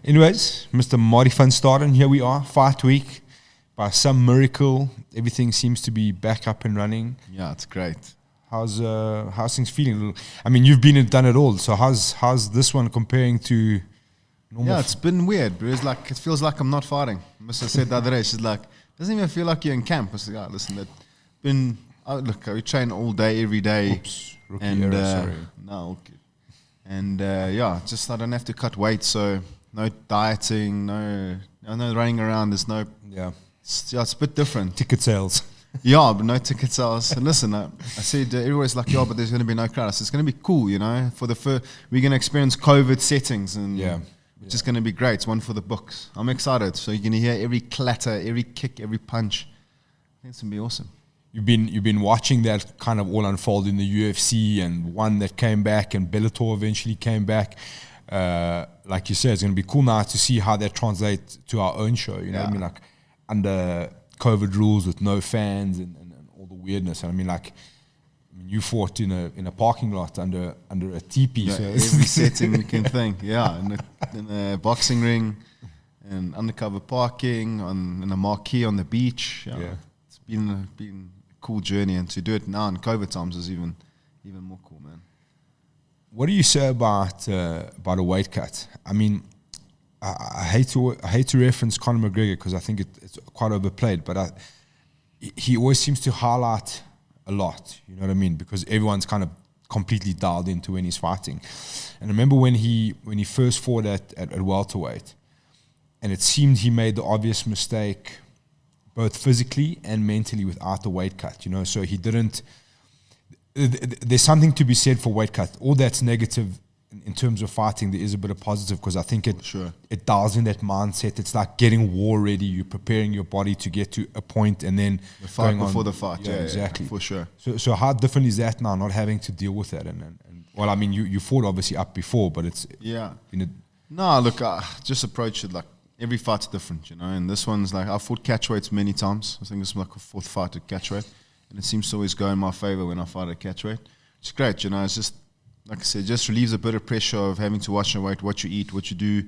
Anyways, Mr. Marty van Staden, here we are, fight week. By some miracle, everything seems to be back up and running. Yeah, it's great. How's things feeling? I mean, you've been and done it all. So how's this one comparing to normal? Yeah, it's been weird, bro. It's like, it feels like I'm not fighting. Mr. said the other day, she's like, doesn't even feel like you're in camp. I said, listen, we train all day, every day. Oops, rookie error, sorry. No, okay. And just I don't have to cut weight, so no dieting, no running around. There's no it's a bit different. Ticket sales. Yeah, but no ticket sales. And listen, I said everybody's like, but there's going to be no crowd. So it's going to be cool, For the first, we're going to experience COVID settings, and it's just going to be great. It's one for the books. I'm excited. So you're going to hear every clatter, every kick, every punch. I think it's going to be awesome. You've been watching that kind of all unfold in the UFC, and one that came back, and Bellator eventually came back. Like you said, it's going to be cool now to see how that translates to our own show. You know what I mean? Like under COVID rules with no fans and all the weirdness. And I mean, you fought in a parking lot under a teepee. So every setting you can think. Yeah, in a boxing ring, and undercover parking, in a marquee on the beach. Yeah. It's been a cool journey, and to do it now in COVID times is even more cool, man. What do you say about a weight cut? I mean, I hate to reference Conor McGregor because I think it's quite overplayed, but he always seems to highlight a lot. You know what I mean? Because everyone's kind of completely dialed into when he's fighting. And I remember when he first fought at welterweight, and it seemed he made the obvious mistake, both physically and mentally, without the weight cut. So he didn't. There's something to be said for weight cut. All that's negative in terms of fighting, there is a bit of positive, because I think it dials in that mindset. It's like getting war ready. You're preparing your body to get to a point, and then the fight before the fight. Yeah, exactly, for sure. So how different is that now, not having to deal with that? And well, I mean, you fought obviously up before, but it's No, look, I just approach it like every fight's different, And this one's like, I've fought catchweights many times. I think it's like a fourth fight at catchweight. And it seems to always go in my favor when I fight at catchweight. It's great, It's just, like I said, just relieves a bit of pressure of having to watch your weight, what you eat, what you do.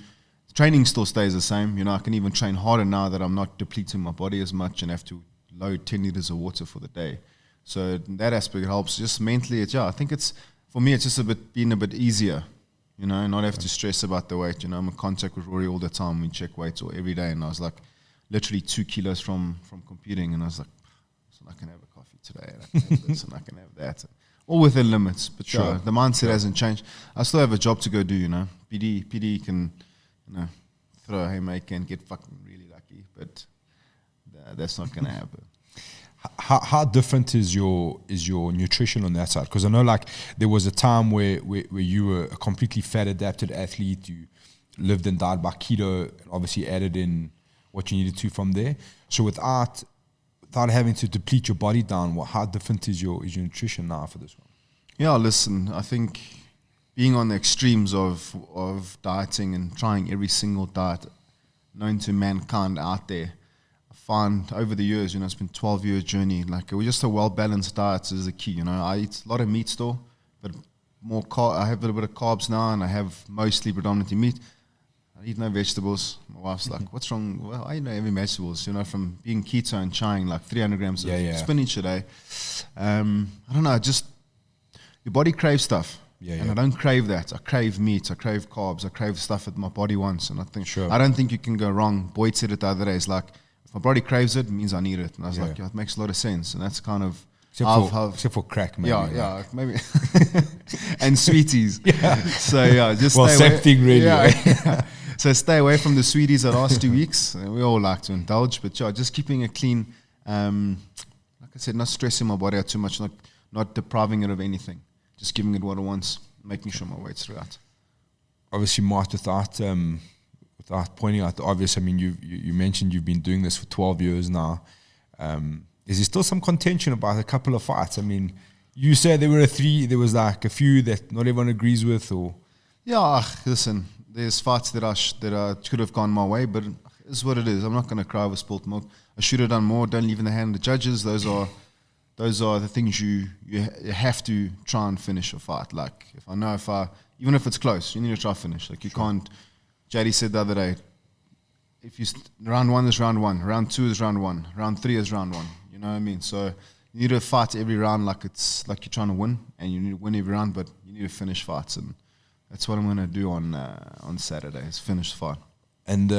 Training still stays the same. I can even train harder now that I'm not depleting my body as much and have to load 10 liters of water for the day. So that aspect helps. Just mentally, I think for me, it's just being a bit easier, not have to stress about the weight. I'm in contact with Rory all the time. We check weights every day. And I was like literally 2 kilos from competing. And I was like, so I can have a coffee today, and I can have this, and I can have that. All within limits, but the mindset hasn't changed. I still have a job to go do, PD can, throw a haymaker and get fucking really lucky, but that's not going to happen. How different is your nutrition on that side? Because I know there was a time where you were a completely fat adapted athlete. You lived and died by keto, and obviously added in what you needed to from there. So without having to deplete your body down, how different is your nutrition now for this one? Yeah, listen, I think being on the extremes of dieting and trying every single diet known to mankind out there, I find over the years, it's been 12-year journey, just a well-balanced diet is the key. I eat a lot of meat still, but more I have a little bit of carbs now, and I have mostly predominantly meat. I eat no vegetables. My wife's like, what's wrong? Well, I eat no every vegetables, from being keto and trying 300 grams of spinach a day. I don't know, just your body craves stuff. And I don't crave that. I crave meat, I crave carbs, I crave stuff that my body wants. And I think, I don't think you can go wrong. Boyd said it the other day. It's like, if my body craves it, it means I need it. And I was like, it makes a lot of sense. And that's kind of, except for crack, maybe. Yeah, maybe. And sweeties. So, just well, stay same away. thing, really. So stay away from the sweeties the last 2 weeks. We all like to indulge, but just keeping it clean. Like I said, not stressing my body out too much, not depriving it of anything. Just giving it what it wants, making sure my weight's right. Obviously, Mark, without pointing out the obvious, I mean, you mentioned you've been doing this for 12 years now. Is there still some contention about a couple of fights? I mean, you said there was a few that not everyone agrees with, or? Yeah, listen, there's fights that I could have gone my way, but it's what it is. I'm not going to cry over spilt milk. I should have done more. Don't leave in the hand of the judges. Those are the things you have to try and finish a fight. Even if it's close, you need to try to finish. You can't JD said the other day, if you round 1 is round 1, round 2 is round 1, round 3 is round 1. You know what I mean? So you need to fight every round like it's like you're trying to win, and you need to win every round, but you need to finish fights, and that's what I'm going to do on Saturday. Is finish the fight. And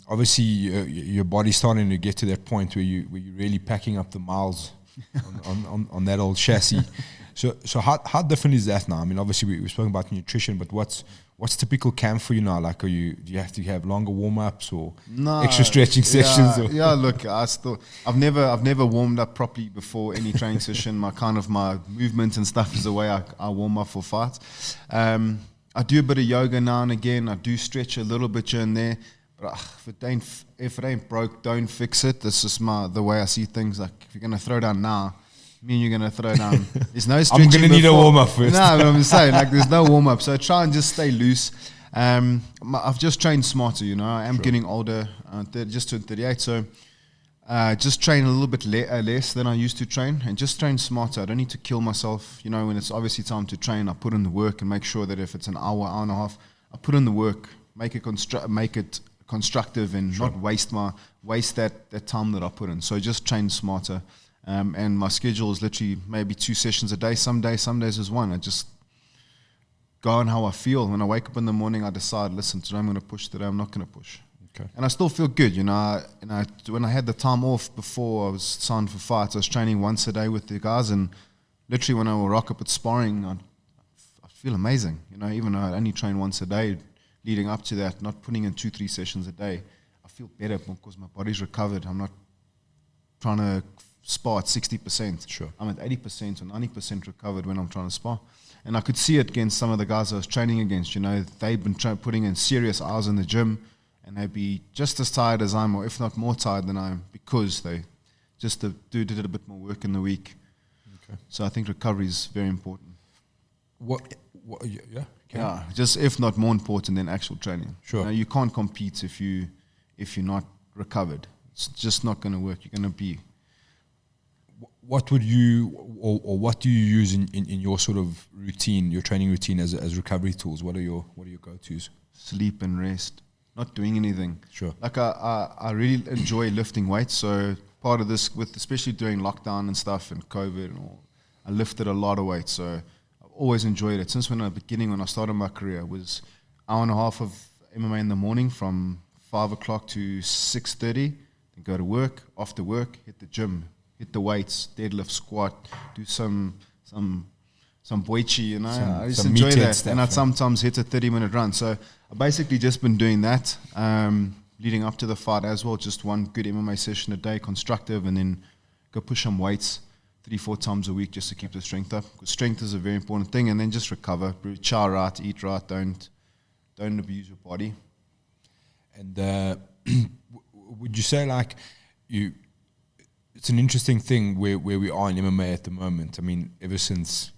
obviously, your body's starting to get to that point where you're really packing up the miles on that old chassis. So how different is that now? I mean, obviously we've spoken about nutrition, but what's typical camp for you now? Like, do you have to have longer warm ups or extra stretching sessions? Yeah, look, I've never warmed up properly before any training session. My movement and stuff is the way I warm up for fights. I do a bit of yoga now and again. I do stretch a little bit here and there. But if it ain't broke, don't fix it. That's just the way I see things. Like, if you're gonna throw down now, me and you're gonna throw down. There's no stretching. I'm gonna need a warm up first. No, but I'm saying, like, there's no warm up. So try and just stay loose. I've just trained smarter. You know, I am getting older. Just turned 38, so just train a little bit less than I used to train, and just train smarter. I don't need to kill myself. You know, when it's obviously time to train, I put in the work and make sure that if it's an hour and a half, I put in the work, make it constructive, and not waste that time that I put in. So just train smarter. And my schedule is literally maybe 2 sessions a day. Some days is 1. I just go on how I feel. When I wake up in the morning, I decide, listen, today I'm going to push, today I'm not going to push. Okay. And I still feel good, you know. When I had the time off before I was signed for fights, I was training once a day with the guys, and literally when I will rock up at sparring, I feel amazing. You know, even though I only train once a day, leading up to that, not putting in 2-3 sessions a day, I feel better because my body's recovered. I'm not trying to spar at 60%. Sure. I'm at 80% or 90% recovered when I'm trying to spar. And I could see it against some of the guys I was training against. You know, they've been putting in serious hours in the gym, and they'd be just as tired as I am, or if not more tired than I am, because they just did a bit more work in the week. Okay. So I think recovery is very important. Yeah, just if not more important than actual training. Sure. You know, you can't compete if you're not recovered. It's just not going to work. You're going to be. What would you, or what do you use in your sort of routine, your training routine as recovery tools? What are your go-tos? Sleep and rest. Not doing anything. Sure. Like I really enjoy lifting weights. So part of this, especially during lockdown and stuff and COVID and all, I lifted a lot of weight. So I've always enjoyed it. Since when I started my career, it was hour and a half of MMA in the morning from 5 o'clock to 6:30. Then go to work. After work, hit the gym, hit the weights, deadlift, squat, do some boichi, you know. I just enjoy that. Stuff, and I'd sometimes hit a 30-minute run. So I've basically just been doing that leading up to the fight as well. Just one good MMA session a day, constructive, and then go push some weights 3-4 times a week just to keep the strength up. Because strength is a very important thing. And then just recover, chow right, eat right, don't abuse your body. And would you say, like, it's an interesting thing where we are in MMA at the moment. I mean, ever since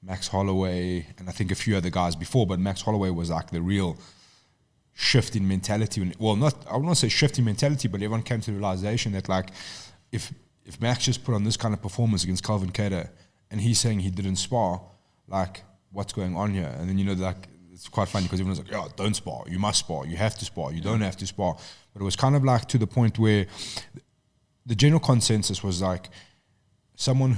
Max Holloway, and I think a few other guys before, but Max Holloway was like the real shift in mentality. I would not say shift in mentality, but everyone came to the realization that, like, if Max just put on this kind of performance against Calvin Kattar, and he's saying he didn't spar, like, what's going on here? And then, you know, like, it's quite funny because everyone's like, yeah, don't spar, you must spar, you have to spar, you don't have to spar. But it was kind of like to the point where the general consensus was like, someone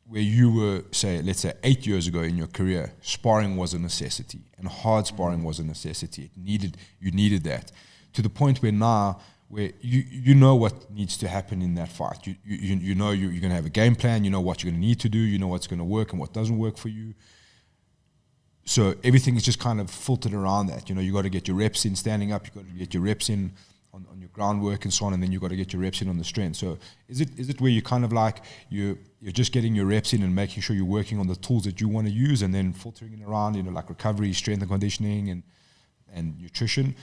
where you were, let's say 8 years ago in your career, sparring was a necessity, and hard sparring was a necessity. You needed that, to the point where now, where you know what needs to happen in that fight. You know you're going to have a game plan. You know what you're going to need to do. You know what's going to work and what doesn't work for you. So everything is just kind of filtered around that. You know, you got to get your reps in standing up. You got to get your reps in on your groundwork and so on, and then you got to get your reps in on the strength. So is it where you kind of like you're just getting your reps in and making sure you're working on the tools that you want to use, and then filtering it around, you know, like recovery, strength and conditioning, and nutrition,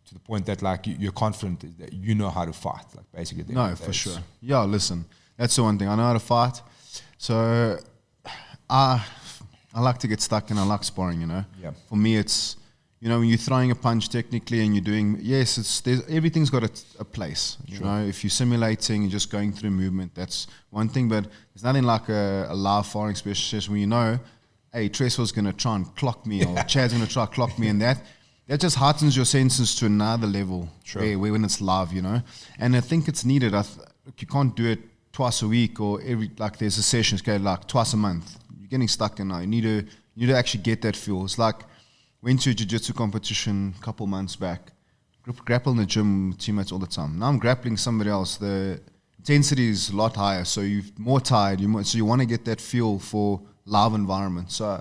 to the point that, like, you're confident that you know how to fight, like, basically. No, for sure. Yeah, listen, that's the one thing. I know how to fight. So I like to get stuck and I like sparring, you know. Yeah. For me, it's, you know, when you're throwing a punch technically and you're doing, everything's got a place. You know, if you're simulating and just going through movement, that's one thing. But there's nothing like a live firing special session when you know, hey, Tressel's going to try and clock me, or Chad's going to try to clock me, and that that just heightens your senses to another level. Sure. Where when it's live, you know. And I think it's needed. You can't do it twice a week or there's a session, okay, like twice a month. You're getting stuck in now. You need to actually get that feel. It's like went to a jiu-jitsu competition a couple months back. Grapple in the gym with teammates all the time. Now I'm grappling somebody else. The intensity is a lot higher, so you're more tired. So you want to get that feel for live environment. So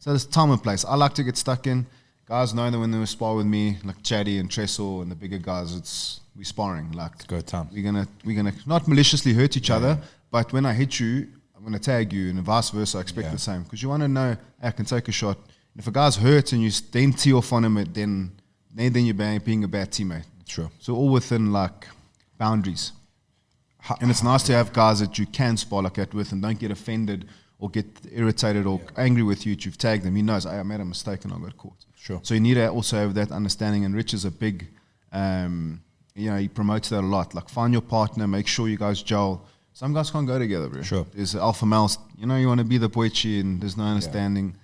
there's time and place. I like to get stuck in. Guys know that when they spar with me, like Chatty and Tressel and the bigger guys, we're sparring. Like it's go time. We're gonna not maliciously hurt each other, but when I hit you, I'm gonna tag you, and vice versa. I expect the same because you want to know, hey, I can take a shot. And if a guy's hurt and you then tee off on him, then you're being a bad teammate. True. So all within like boundaries. And it's nice to have guys that you can spar like that with and don't get offended or get irritated or angry with you that you've tagged them. He knows, I made a mistake and I got caught. Sure. So you need to also have that understanding. And Rich is a big, he promotes that a lot. Like find your partner, make sure you guys gel. Some guys can't go together, bro. Sure. There's alpha males, you want to be the boichi and there's no understanding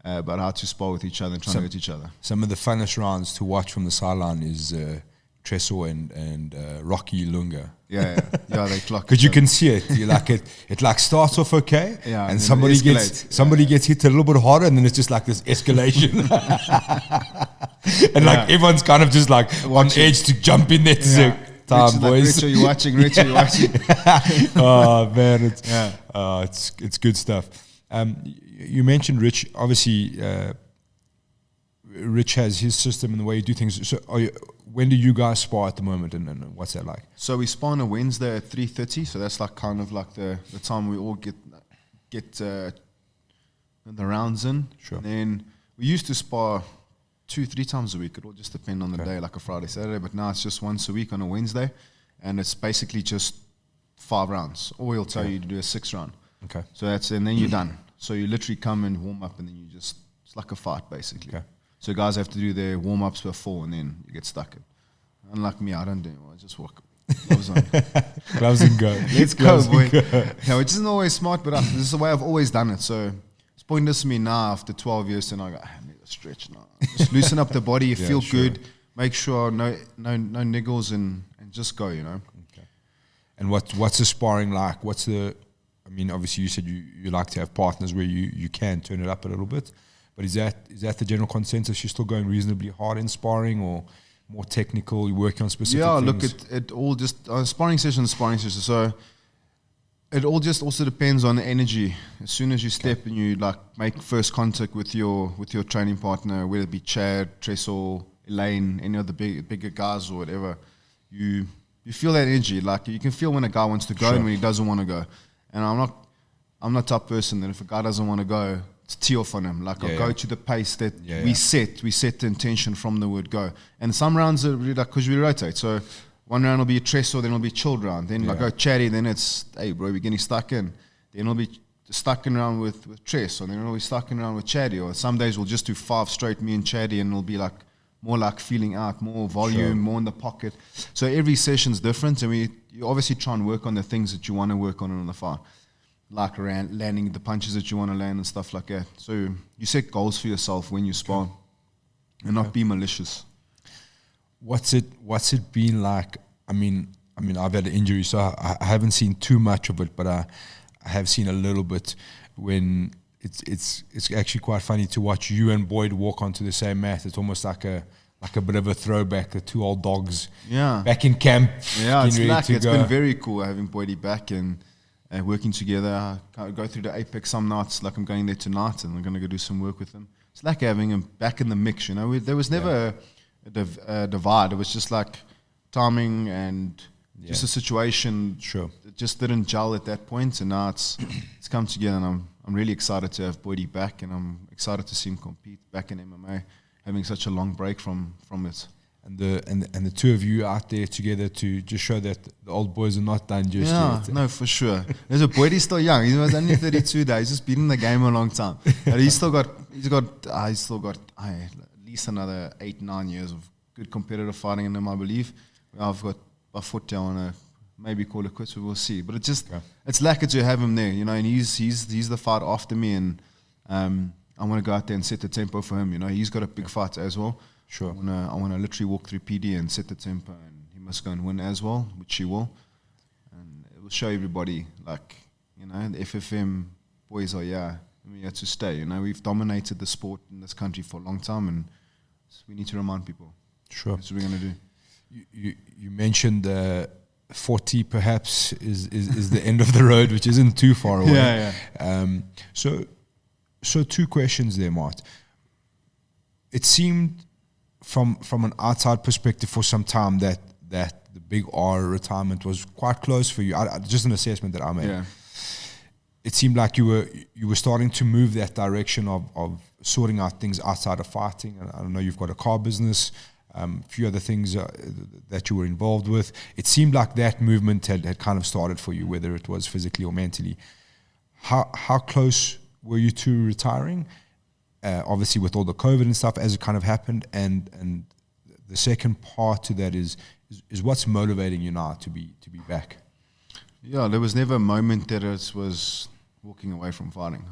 about how to spar with each other and trying to hit each other. Some of the funnest rounds to watch from the sideline is Tressel and Rocky Lunga. They clock. Because you can see it. You like it. It like starts off okay, and somebody gets hit a little bit harder, and then it's just like this escalation, and like everyone's kind of just like on edge to jump in there. Time, boys. Rich, are you watching? Rich, are you watching? Oh man, it's good stuff. You mentioned Rich. Obviously, Rich has his system and the way you do things. So, when do you guys spar at the moment, and what's that like? So we spar on a Wednesday at 3:30. So that's like kind of like the time we all get the rounds in. Sure. And then we used to spar 2-3 times a week. It all just depend on the day, like a Friday, Saturday. But now it's just once a week on a Wednesday, and it's basically just 5 rounds. Or he'll tell you to do a 6 round. Okay. So and then you're done. So you literally come and warm up, and then it's like a fight basically. Okay. So guys have to do their warm-ups before, and then you get stuck in. Unlike me, I don't do it. I just walk. Gloves on. Gloves and go. Let's go, boy. Which isn't always smart, but this is the way I've always done it. So it's pointless to me now after 12 years, and I go, I need a stretch now. Just loosen up the body, you feel good, make sure no niggles, and just go, Okay. And what's the sparring like? Obviously you said you like to have partners where you can turn it up a little bit. But is that the general consensus? You're still going reasonably hard in sparring, or more technical? You're working on specific things? Look, it all just sparring session. So it all just also depends on the energy. As soon as you step and you like make first contact with your training partner, whether it be Chad, Tressel, Elaine, any of the bigger guys or whatever, you feel that energy. Like you can feel when a guy wants to go and when he doesn't want to go. And I'm not type person that if a guy doesn't want to go, to tee off on him. Like I'll go to the pace that we set. We set the intention from the word go. And some rounds are really like, because we rotate. So one round will be a Tressel, then it'll be a chilled round. Then like go Chatty, then it's, hey bro, we're getting stuck in. Then it'll be stuck in around with Tress, or then it'll be stuck in around with Chatty. Or some days we'll just do 5 straight, me and Chatty, and it'll be like more like feeling out, more volume, more in the pocket. So every session's different, and you obviously try and work on the things that you want to work on the fight. Like landing the punches that you want to land and stuff like that. So you set goals for yourself when you spar, and not be malicious. What's it been like? I mean, I've had an injury, so I haven't seen too much of it, but I have seen a little bit. When it's actually quite funny to watch you and Boyd walk onto the same mat. It's almost like a bit of a throwback. The 2 old dogs, back in camp. Yeah, it's been very cool having Boydie back and working together. I go through the Apex some nights, like I'm going there tonight, and I'm going to go do some work with him. It's like having him back in the mix, There was never a divide. It was just like timing and just a situation. Sure. It just didn't gel at that point, and now it's come together, and I'm really excited to have Boydie back, and I'm excited to see him compete back in MMA, having such a long break from it. And the 2 of you out there together to just show that the old boys are not done just yet. No, for sure. There's a Boydie's still young. He was only 32 days. He's just been in the game a long time. But he's still got at least another 8-9 years of good competitive fighting in him, I believe. I've got my foot down. I want to maybe call it quits, but we'll see. But it's lucky to have him there, and he's the fight after me, and I want to go out there and set the tempo for him. He's got a big fight as well. Sure. I wanna literally walk through PD and set the tempo, and he must go and win as well, which he will. And it will show everybody, like, you know, the FFM boys are here to stay. You know, we've dominated the sport in this country for a long time, and we need to remind people. Sure. That's what we're gonna do. You mentioned 40 perhaps is the end of the road, which isn't too far away. Yeah. So two questions there, Mart. It seemed from an outside perspective for some time that the BigAl retirement was quite close for you. Just an assessment that I made. Yeah. It seemed like you were starting to move that direction of sorting out things outside of fighting. And I don't know, you've got a car business, a few other things that you were involved with. It seemed like that movement had kind of started for you, whether it was physically or mentally. How close were you to retiring? Obviously, with all the COVID and stuff, as it kind of happened, and the second part to that is what's motivating you now to be back? Yeah, there was never a moment that it was walking away from fighting.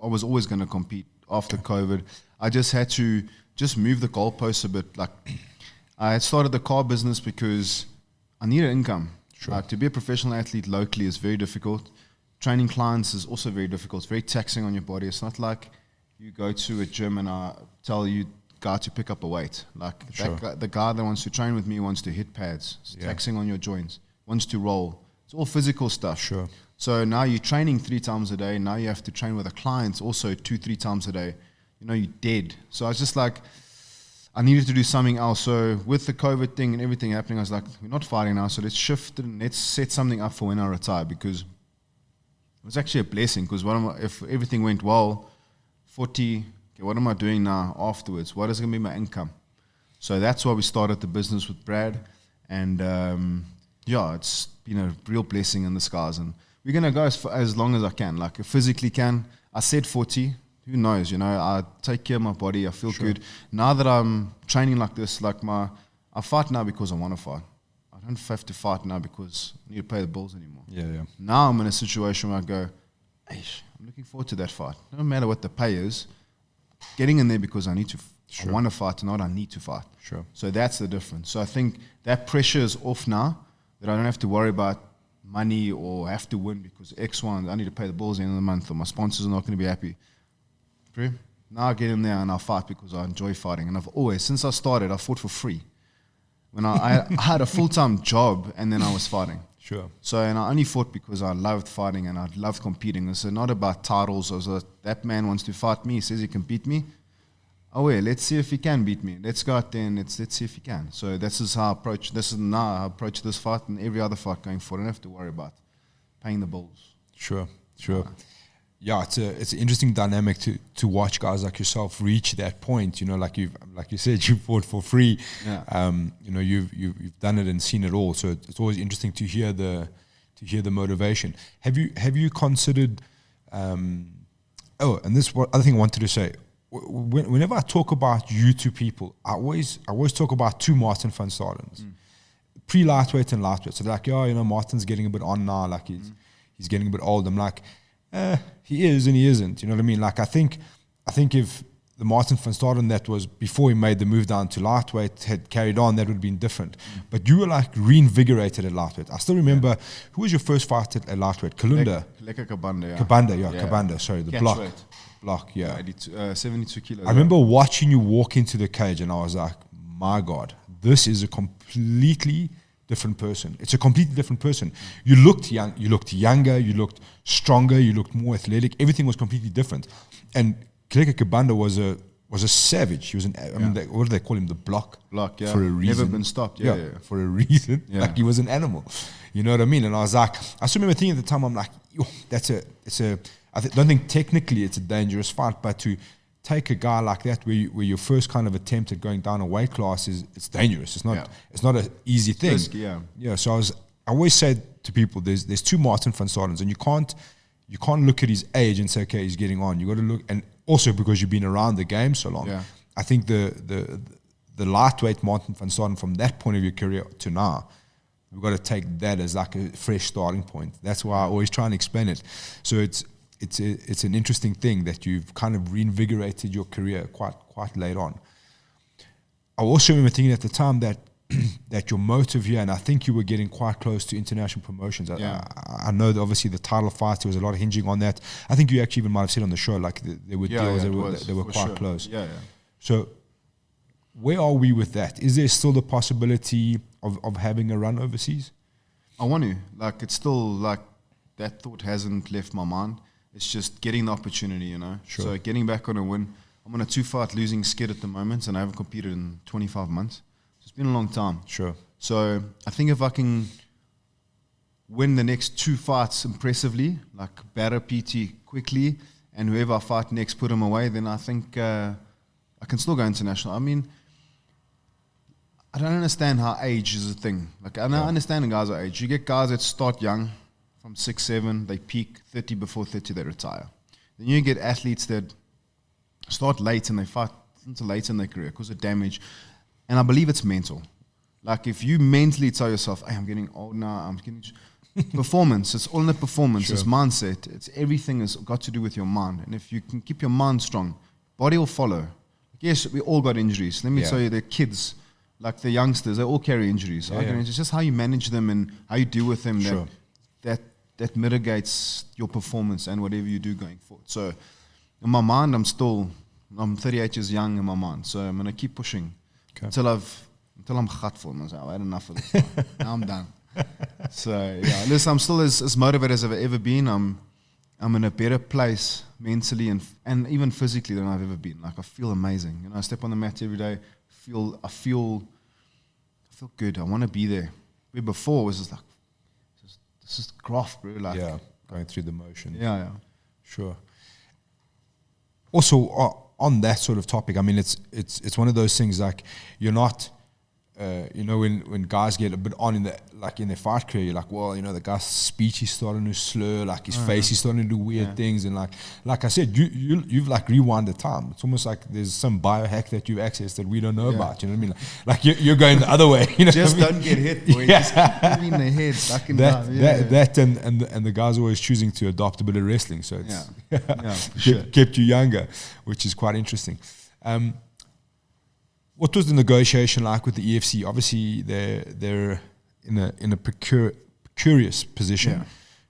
I was always going to compete after COVID. I just had to just move the goalposts a bit. Like, I had started the car business because I needed income. Sure. Like, to be a professional athlete locally is very difficult. Training clients is also very difficult. It's very taxing on your body. It's not like you go to a gym and I tell you guy to pick up a weight. Like, Sure. the guy that wants to train with me wants to hit pads. It's taxing on your joints. Wants to roll. It's all physical stuff. Sure. So now you're training 3 times a day. Now you have to train with a client also 2-3 times a day. You know, you're dead. So I was just like, I needed to do something else. So with the COVID thing and everything happening, I was like, we're not fighting now, so let's shift it and let's set something up for when I retire, because it was actually a blessing. Because if everything went well, 40, okay, what am I doing now afterwards? What is going to be my income? So that's why we started the business with Brad. And it's been a real blessing in disguise. And we're going to go as long as I can. Like, I physically can. I said 40. Who knows? You know, I take care of my body. I feel good. Now that I'm training like this, I fight now because I want to fight. I don't have to fight now because I need to pay the bills anymore. Yeah. Now I'm in a situation where I go, I'm looking forward to that fight. No matter what the pay is, getting in there because I need to. I want to fight, not I need to fight. Sure. So that's the difference. So I think that pressure is off now, that I don't have to worry about money or have to win because X, Y, I need to pay the bills at the end of the month or my sponsors are not going to be happy. Now I get in there and I fight because I enjoy fighting. And I've always, since I started, I fought for free. When I had a full-time job and then I was fighting. Sure. So, and I only fought because I loved fighting and I loved competing. It's not about titles. That man wants to fight me. He says he can beat me. Oh, yeah, let's see if he can beat me. Let's go out there and let's see if he can. So this is how I approach this fight and every other fight going forward. I don't have to worry about paying the bills. Sure. Yeah, it's an interesting dynamic to watch guys like yourself reach that point. You know, like you said, you fought for free. Yeah. You know, you've done it and seen it all. So it's always interesting to hear the motivation. Have you considered? And this what other thing I wanted to say. Whenever I talk about you to people, I always talk about 2 Martin van Stadens, pre-lightweight and lightweight. So they're like, you know, Martin's getting a bit on now, like he's getting a bit old. I'm like, he is and he isn't. You know what I mean? Like I think if the Martin van Staden that was before he made the move down to lightweight had carried on, that would have been different. But you were like reinvigorated at lightweight. I still remember who was your first fight at lightweight? Kalunda. Lekker Kabanda, yeah. Kabanda. Sorry, the Catch block. weight. Block, yeah. 72 kilos. I remember watching you walk into the cage and I was like, my God, this is a completely different person. It's a completely different person. You looked young, you looked younger, you looked stronger, you looked more athletic. Everything was completely different. And Kileka Kabanda was a savage. He was what do they call him? The block? Block, yeah. For a reason. Never been stopped, yeah. For a reason. Yeah. Like he was an animal. You know what I mean? And I was like, I still remember thinking at the time, I'm like, don't think technically it's a dangerous fight, but to take a guy like that where your first kind of attempt at going down a weight class it's dangerous. It's not an easy thing. Risky, yeah. Yeah. So I always said to people, there's 2 Martin van Stadens, and you can't look at his age and say, okay, he's getting on. You got to look, and also because you've been around the game so long. Yeah. I think the lightweight Martin van Staden from that point of your career to now, we've got to take that as like a fresh starting point. That's why I always try and explain it. So it's an interesting thing that you've kind of reinvigorated your career quite late on. I also remember thinking at the time that that your motive here, and I think you were getting quite close to international promotions. I know that obviously the title fights, there was a lot of hinging on that. I think you actually even might have said on the show, like there were deals that were quite close. Yeah. So where are we with that? Is there still the possibility of having a run overseas? I want to. Like, it's still like that thought hasn't left my mind. It's just getting the opportunity, you know. Sure. So getting back on a win. I'm on a 2-fight losing skid at the moment, and I haven't competed in 25 months. So it's been a long time. Sure. So I think if I can win the next 2 fights impressively, like batter Petey quickly, and whoever I fight next, put him away, then I think I can still go international. I mean, I don't understand how age is a thing. Like, I understand guys are age. You get guys that start young, from 6, 7, they peak 30, before 30, they retire. Then you get athletes that start late and they fight until late in their career because of damage. And I believe it's mental. Like, if you mentally tell yourself, hey, I'm getting old now, I'm getting... performance, it's all in the performance, Sure. It's mindset, it's everything has got to do with your mind. And if you can keep your mind strong, body will follow. Yes, we all got injuries. Let me tell you, the kids, like the youngsters, they all carry injuries. It's just how you manage them and how you deal with them Sure. that mitigates your performance and whatever you do going forward. So in my mind, I'm 38 years young in my mind. So I'm going to keep pushing until I'm gutful. And I say, I had enough of this. Now I'm done. So yeah, listen, I'm still as motivated as I've ever been. I'm in a better place mentally and even physically than I've ever been. Like, I feel amazing. You know, I step on the mat every day. I feel good. I want to be there. Where before it was just like, this is graft, bro. Like, going through the motion. Yeah. Sure. Also, on that sort of topic, I mean, it's one of those things, like, you're not, you know, when guys get a bit on in their fight career, you're like, well, you know, the guy's speech is starting to slur, like his face is starting to do weird things, and like I said, you've like rewind the time. It's almost like there's some biohack that you've accessed that we don't know about. You know what I mean? Like you're going the other way. You know, just what I mean? don't get hit, boy. Just keep me in the head, stuck in that and the guys always choosing to adopt a bit of wrestling, so it's for sure. kept you younger, which is quite interesting. What was the negotiation like with the EFC? Obviously, they're in a precarious position,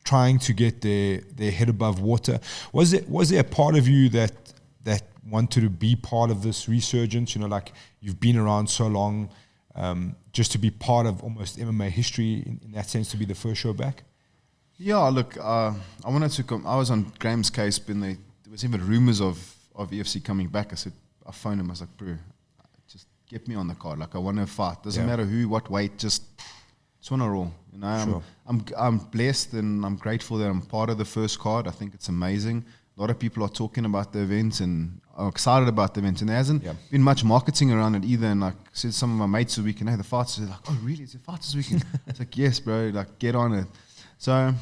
trying to get their head above water. Was there a part of you that wanted to be part of this resurgence? You know, like, you've been around so long, just to be part of almost MMA history in that sense, to be the first show back. Yeah, look, I wanted to come. I was on Graham's case, but there was even rumors of EFC coming back. I phoned him. I was like, bro, just get me on the card. Like, I want to fight. Doesn't matter who, what weight. Just want to roll. You know, Sure. I'm blessed and I'm grateful that I'm part of the first card. I think it's amazing. A lot of people are talking about the event and are excited about the event. And there hasn't been much marketing around it either. And like I said, some of my mates this weekend, hey, the fights. They're like, oh, really? Is there fights this weekend? It's like, yes, bro. Like, get on it. So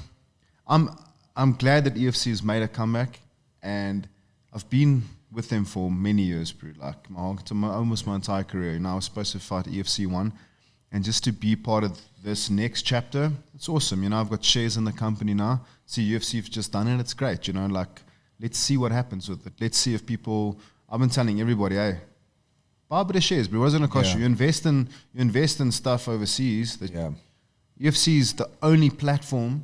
I'm glad that EFC has made a comeback, and I've been with them for many years, bro. Like almost my entire career. You know, I was supposed to fight EFC 1, and just to be part of this next chapter, it's awesome. You know, I've got shares in the company now. See, UFC have just done it. It's great. You know, like, let's see what happens with it. Let's see if people. I've been telling everybody, hey, buy a bit of shares, bro. What's it gonna cost you? You invest in stuff overseas. UFC is the only platform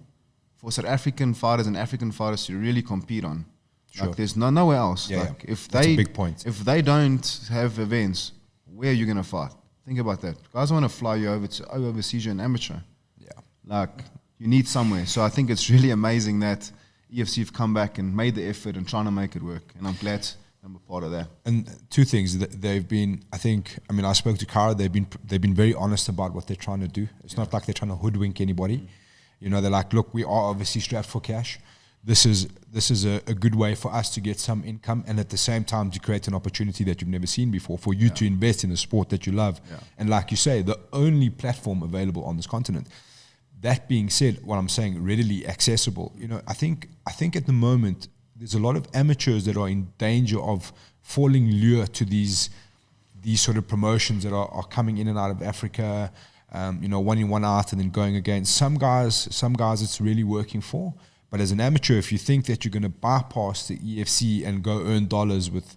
for South African fighters and African fighters to really compete on. Sure. Like, there's nowhere else. If that's a big point. If they don't have events, where are you going to fight? Think about that. Guys want to fly you over to overseas, you're an amateur. Yeah. Like, you need somewhere. So I think it's really amazing that EFC have come back and made the effort and trying to make it work. And I'm glad I'm a part of that. And two things, they've been, I spoke to Kara, they've been very honest about what they're trying to do. It's not like they're trying to hoodwink anybody. You know, they're like, look, we are obviously strapped for cash. This is a good way for us to get some income, and at the same time to create an opportunity that you've never seen before for you to invest in a sport that you love. And like you say, the only platform available on this continent. That being said, what I'm saying, readily accessible. You know, I think at the moment there's a lot of amateurs that are in danger of falling lure to these sort of promotions that are coming in and out of Africa. You know, 1 in 1 out, and then going against some guys it's really working for. But as an amateur, if you think that you're going to bypass the EFC and go earn dollars with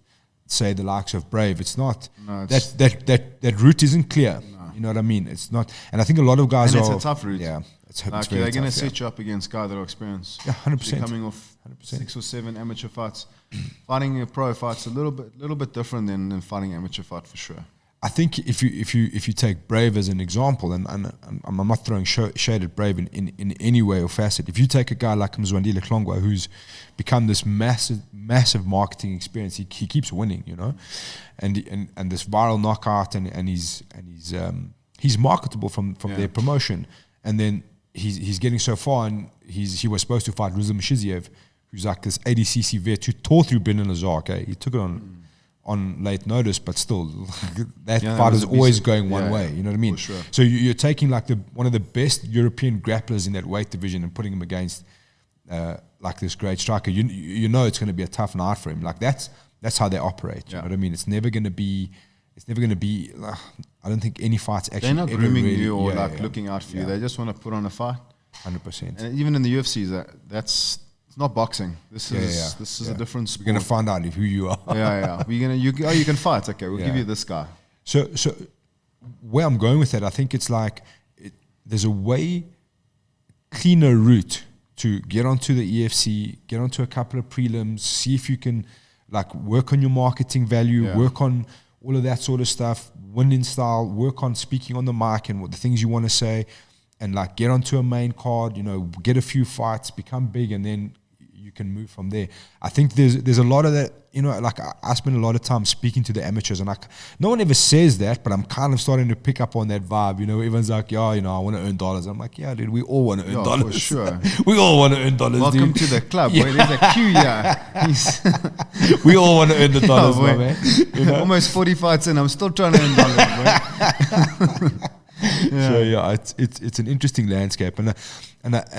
say the likes of Brave. It's not No, that route isn't clear. No. You know what I mean? It's not, and I think a lot of guys And are. it's a tough route. Yeah, it's Like very they're going to tough, set you up against guys that are experienced. Yeah, 100%. You're coming off 100%. 6 or 7 amateur fights. Fighting a pro fight's a little bit different than fighting an amateur fight for sure. I think if you take Brave as an example, and I'm not throwing shade at Brave in any way or facet. If you take a guy like Mzwandile Klongwa, who's become this massive marketing experience, he keeps winning, you know, and this viral knockout, and he's marketable from their promotion, and then he's getting so far, and he was supposed to fight Rizam Shiziev, who's like this 80cc vet who tore through Brendan Lazar. Okay, he took it on late notice, but still, that fight is always going one way. You know what I mean? For sure. So you're taking like one of the best European grapplers in that weight division and putting him against like this great striker. You know it's going to be a tough night for him. Like that's how they operate. You know what I mean? It's never going to be. I don't think any fights actually. They're not grooming you or looking out for you. They just want to put on a fight. 100%. And even in the UFC, that's. It's not boxing. This is a different sport. We're gonna find out who you are. You can fight. Okay, we'll give you this guy. So where I'm going with that, I think it's like there's a way cleaner route to get onto the EFC, get onto a couple of prelims, see if you can like work on your marketing value, work on all of that sort of stuff, win in style, work on speaking on the mic and what the things you want to say, and like get onto a main card, you know, get a few fights, become big, and then you can move from there. I think there's a lot of that, you know, like I spend a lot of time speaking to the amateurs, and like no one ever says that, but I'm kind of starting to pick up on that vibe, you know. Everyone's like, yeah, you know, I want to earn dollars. I'm like, yeah, dude, we all want to earn dollars. For sure. We all want to earn dollars. Welcome dude. to the club, boy. There's a queue here. We all want to earn the dollars, my man. You know? Almost 40 fights in, I'm still trying to earn dollars, boy. So yeah, it's an interesting landscape, and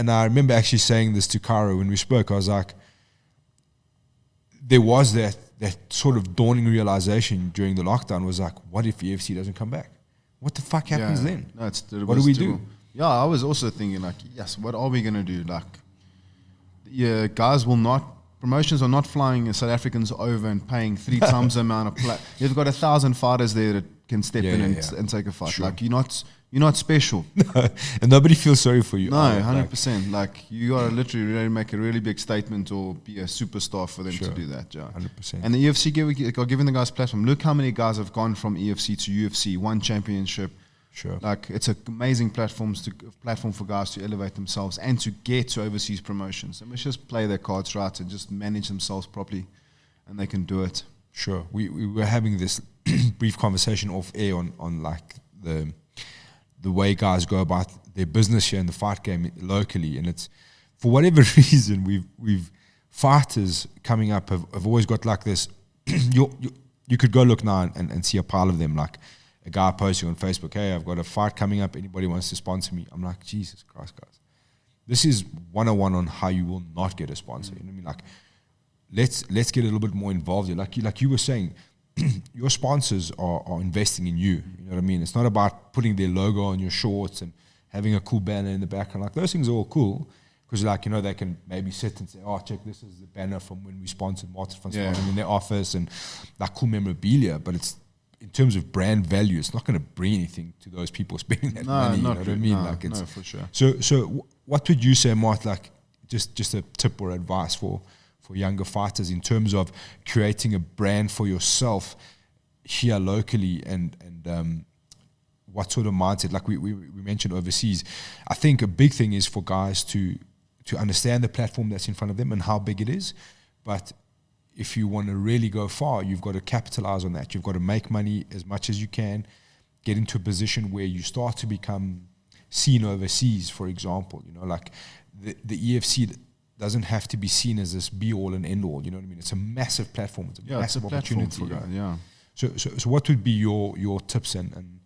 I remember actually saying this to Cairo when we spoke. I was like, there was that sort of dawning realization during the lockdown. Was like, what if UFC doesn't come back? What the fuck happens then? No, what do we do? Yeah, I was also thinking like, yes, what are we gonna do? Like, yeah, guys will not. Promotions are not flying South Africans over and paying 3 times the amount of play. You've got 1,000 fighters there that can step in and take a fight. Sure. Like you're not special. No, and nobody feels sorry for you. No, 100%. Like you gotta literally really make a really big statement or be a superstar for them to do that. Yeah, 100%. And the UFC are giving the guys platform. Look how many guys have gone from EFC to UFC, won championship. Sure. Like it's an amazing platform for guys to elevate themselves and to get to overseas promotions. And let's just play their cards right and just manage themselves properly, and they can do it. Sure. We were having this brief conversation off air on like the way guys go about their business here in the fight game locally, and it's for whatever reason we've fighters coming up have always got like this. You could go look now and see a pile of them, like a guy posting on Facebook, hey, I've got a fight coming up, anybody wants to sponsor me? I'm like, Jesus Christ, guys. This is 101 on how you will not get a sponsor. You know what I mean? Like, let's get a little bit more involved here. Like you were saying, your sponsors are investing in you. You know what I mean? It's not about putting their logo on your shorts and having a cool banner in the background. Like, those things are all cool because, like, you know, they can maybe sit and say, oh, check, this is the banner from when we sponsored Martin van Staden in their office, and like cool memorabilia, but it's, in terms of brand value, it's not going to bring anything to those people spending that money. You know what I mean? No, like, it's, no, for sure. So what would you say, Mart, like just a tip or advice for younger fighters in terms of creating a brand for yourself here locally, and what sort of mindset? Like we mentioned overseas, I think a big thing is for guys to understand the platform that's in front of them and how big it is, but if you want to really go far, you've got to capitalize on that. You've got to make money as much as you can, get into a position where you start to become seen overseas, for example. You know, like the EFC doesn't have to be seen as this be-all and end-all. You know what I mean? It's a massive platform. It's a massive opportunity. So what would be your tips and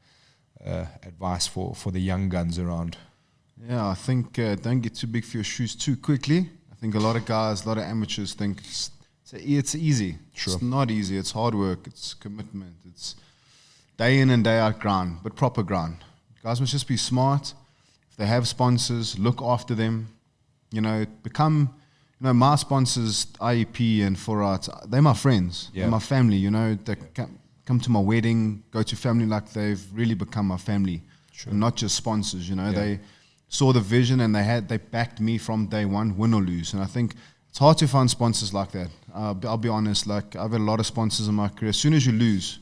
advice for the young guns around? Yeah, I think don't get too big for your shoes too quickly. I think a lot of guys, a lot of amateurs think it's easy. Sure. It's not easy. It's hard work. It's commitment. It's day in and day out grind, but proper grind. Guys must just be smart. If they have sponsors, look after them. You know, know, my sponsors, IEP and 4Arts, they're my friends. Yeah. They're my family, you know. They come to my wedding, go to family, like they've really become my family. Sure. And not just sponsors, you know. Yeah. They saw the vision and they backed me from day one, win or lose. And I think it's hard to find sponsors like that. I'll be honest, like I've had a lot of sponsors in my career. As soon as you lose,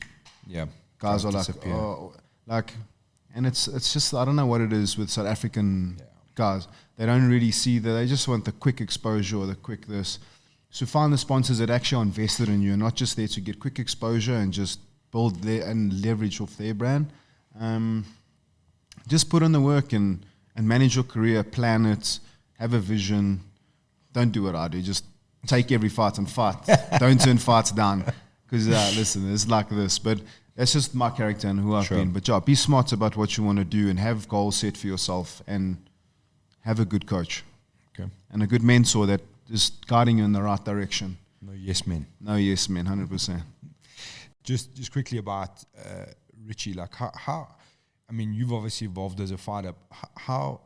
guys are like, disappear. oh, like, and it's just, I don't know what it is with South African guys. They don't really see that. They just want the quick exposure or the quick this. So find the sponsors that actually are invested in you and not just there to get quick exposure and just build their and leverage off their brand. Just put in the work and manage your career, plan it, have a vision. Don't do what I do. Just take every fight and fight. Don't turn fights down. Because, listen, it's like this. But that's just my character and who I've been. But, be smart about what you want to do and have goals set for yourself and have a good coach. Okay. And a good mentor that is guiding you in the right direction. No yes men. No yes men, 100%. Just quickly about Richie. Like, how I mean, you've obviously evolved as a fighter. How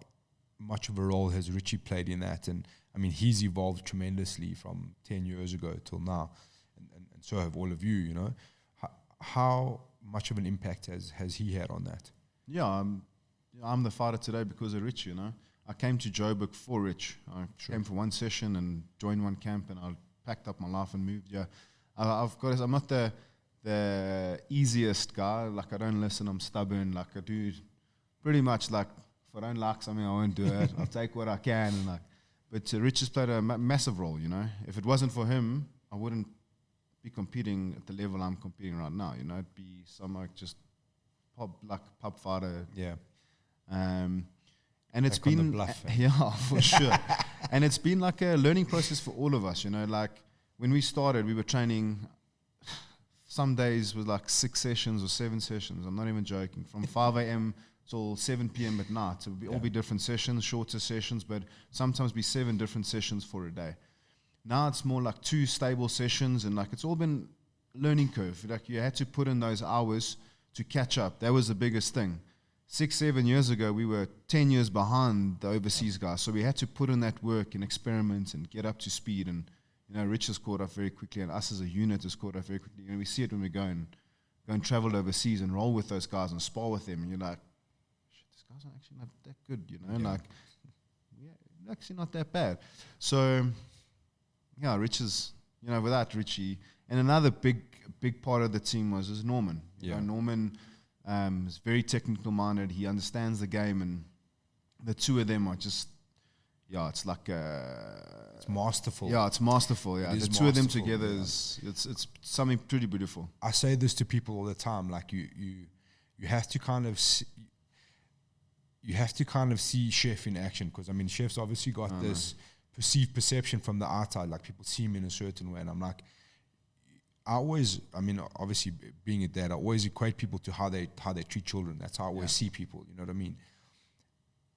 much of a role has Richie played in that? And I mean, he's evolved tremendously from 10 years ago till now, and so have all of you. You know, how much of an impact has he had on that? Yeah, I'm the fighter today because of Rich. You know, I came to Joburg for Rich. I came for one session and joined one camp, and I packed up my life and moved. Yeah, I'm not the easiest guy. Like, I don't listen. I'm stubborn. Like, I do pretty much, like, if I don't like something, I won't do it. I'll take what I can and like. But Rich has played a massive role, you know. If it wasn't for him, I wouldn't be competing at the level I'm competing right now, you know. It'd be some like just pub fighter. Yeah. And it's Back on the been bluff, yeah, for sure. And it's been like a learning process for all of us, you know. Like when we started, we were training. Some days with like 6 sessions or 7 sessions. I'm not even joking. From 5 a.m. till 7 p.m. at night. It would be all be different sessions, shorter sessions, but sometimes be 7 different sessions for a day. Now it's more like 2 stable sessions, and like it's all been learning curve. Like you had to put in those hours to catch up. That was the biggest thing. 6-7 years ago, we were 10 years behind the overseas guys, so we had to put in that work and experiment and get up to speed. And you know, Rich has caught up very quickly, and us as a unit has caught up very quickly. You know, we see it when we go and travel overseas and roll with those guys and spar with them, and you're like, these guys are actually not that good, you know, like, yeah, actually not that bad. So, yeah, Rich is, you know, without Richie, and another big part of the team is Norman. You know, Norman is very technical minded. He understands the game, and the two of them are just, it's like it's masterful. Yeah, it's masterful. Yeah, the two of them together is it's something pretty beautiful. I say this to people all the time. Like you have to kind of see Chef in action, because I mean, Chef's obviously got this perceived perception from the outside. Like people see him in a certain way, and I'm like, obviously being a dad, I always equate people to how they treat children. That's how I always see people. You know what I mean?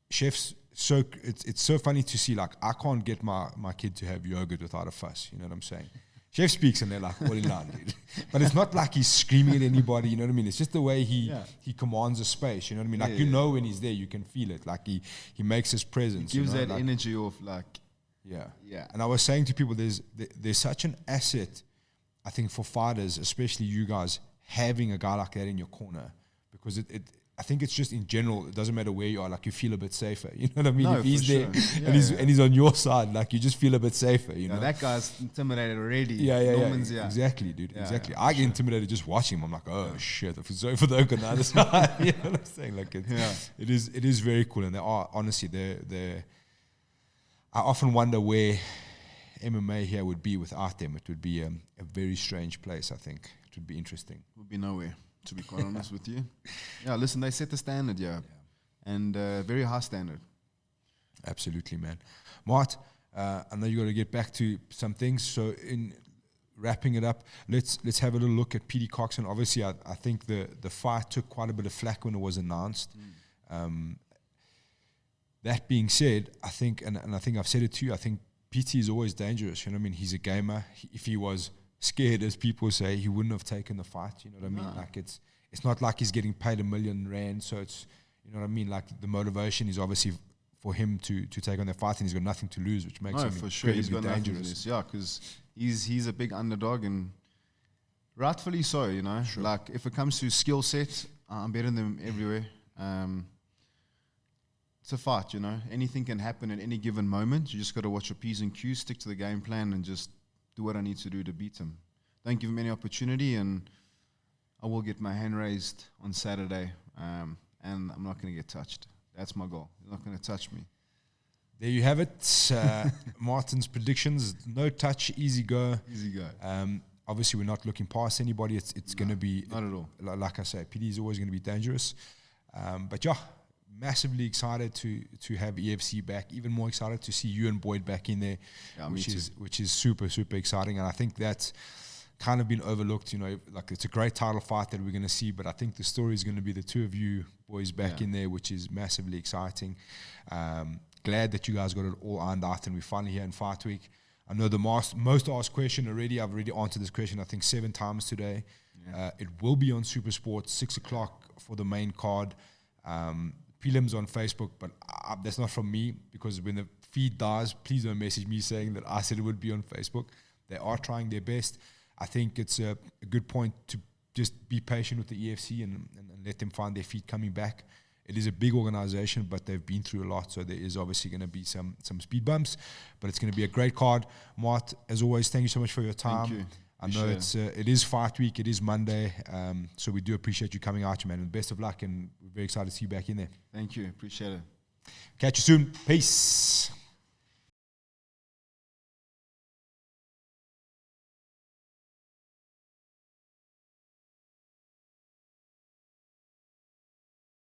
Chef's so it's so funny to see. Like, I can't get my kid to have yogurt without a fuss. You know what I'm saying? Chef speaks and they're like, all in line, dude. But it's not like he's screaming at anybody. You know what I mean? It's just the way he commands a space. You know what I mean? Like, you know when he's there, you can feel it. Like he makes his presence. He gives you know? that like, energy of like. Yeah. And I was saying to people, there's such an asset, I think, for fighters, especially you guys, having a guy like that in your corner, because I think it's just in general, it doesn't matter where you are, like you feel a bit safer. You know what I mean? No, if he's there sure. and he's on your side, like you just feel a bit safer. You know, that guy's intimidated already. Norman's, exactly, dude. Exactly. I get intimidated just watching him. I'm like, oh shit, I feel sorry for the oak on the other side. You know what I'm saying? Like, it is very cool, and they are honestly they're. I often wonder where MMA here would be without them. It would be a very strange place. I think it would be interesting. It would be nowhere, to be quite honest with you. Yeah, listen, they set the standard, and very high standard. Absolutely, man. Mart, I know you got to get back to some things. So in wrapping it up, let's have a little look at Petey Cox. And obviously, I think the fight took quite a bit of flack when it was announced. That being said, I think, and I think I've said it to you, I think Petey is always dangerous. You know what I mean? He's a gamer. If he was scared, as people say, he wouldn't have taken the fight. You know what I mean? Like it's not like he's getting paid R1 million. So it's, you know what I mean? Like the motivation is obviously for him to take on that fight, and he's got nothing to lose, which makes him for sure. He's got incredibly nothing to dangerous. lose. Yeah, because he's a big underdog, and rightfully so, you know. Sure. Like, if it comes to skill set, I'm better than him everywhere. It's a fight, you know. Anything can happen at any given moment. You just got to watch your P's and Q's, stick to the game plan, and just do what I need to do to beat him. Don't give him any opportunity, and I will get my hand raised on Saturday, and I'm not going to get touched. That's my goal. He's not going to touch me. There you have it. Martin's predictions: no touch, easy go. Easy go. Obviously, we're not looking past anybody. It's going to be, not at all. Like I say, PD is always going to be dangerous. But yeah, massively excited to have EFC back. Even more excited to see you and Boyd back in there, which is super, super exciting. And I think that's kind of been overlooked. You know, like, it's a great title fight that we're going to see, but I think the story is going to be the two of you boys back in there, which is massively exciting. Glad that you guys got it all ironed out, and we're finally here in Fight Week. I know the most asked question already. I've already answered this question, I think, 7 times today. Yeah. It will be on SuperSport, 6 o'clock for the main card. Prelims on Facebook, but that's not from me, because when the feed dies, please don't message me saying that I said it would be on Facebook. They are trying their best. I think it's a good point to just be patient with the EFC and let them find their feet coming back. It is a big organization, but they've been through a lot, so there is obviously going to be some speed bumps, but it's going to be a great card. Mart, as always, thank you so much for your time. Thank you. I know it is Fight Week, it is Monday, so we do appreciate you coming out, man, and best of luck, and we're very excited to see you back in there. Thank you. Appreciate it. Catch you soon. Peace.